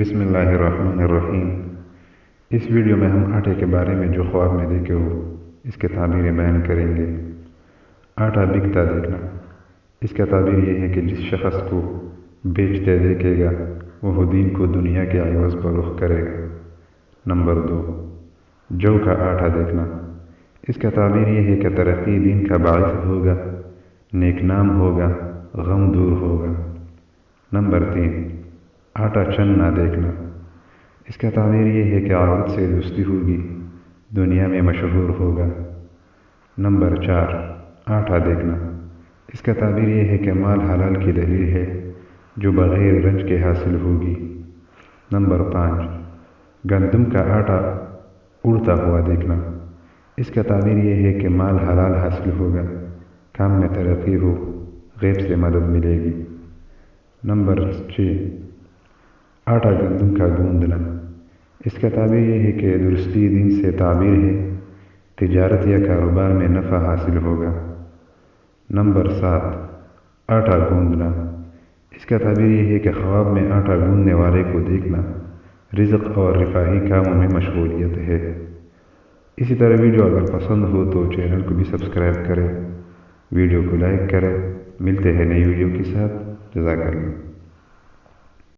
بسم اللہ الرحمن الرحیم۔ اس ویڈیو میں ہم آٹے کے بارے میں جو خواب میں دیکھے ہو اس کے تعبیریں بیان کریں گے۔ آٹا بکتا دیکھنا، اس کا تعبیر یہ ہے کہ جس شخص کو بیچتے دیکھے گا وہ دین کو دنیا کے عوض پر رخ کرے گا۔ نمبر 2، جو کا آٹا دیکھنا، اس کا تعبیر یہ ہے کہ ترقی دین کا باعث ہوگا، نیک نام ہوگا، غم دور ہوگا۔ نمبر 3، آٹا چند نہ دیکھنا، اس کا تعبیر یہ ہے کہ عورت سے دوستی ہوگی، دنیا میں مشہور ہوگا۔ نمبر 4، آٹا دیکھنا، اس کا تعبیر یہ ہے کہ مال حلال کی دلیل ہے جو بغیر رنج کے حاصل ہوگی۔ نمبر 5، گندم کا آٹا اڑتا ہوا دیکھنا، اس کا تعبیر یہ ہے کہ مال حلال حاصل ہوگا، کام میں ترقی ہو، غیب سے مدد ملے گی۔ نمبر 6، آٹا گندم کا گوندنا، اس کا تعبیر یہ ہے کہ درستی دین سے تعبیر ہے، تجارت یا کاروبار میں نفع حاصل ہوگا۔ نمبر 7، آٹا گوندنا، اس کا تعبیر یہ ہے کہ خواب میں آٹا گوندنے والے کو دیکھنا رزق اور رفاہی کاموں میں مشغولیت ہے۔ اسی طرح ویڈیو اگر پسند ہو تو چینل کو بھی سبسکرائب کریں، ویڈیو کو لائک کریں۔ ملتے ہیں نئی ویڈیو کے ساتھ، جزاک اللہ۔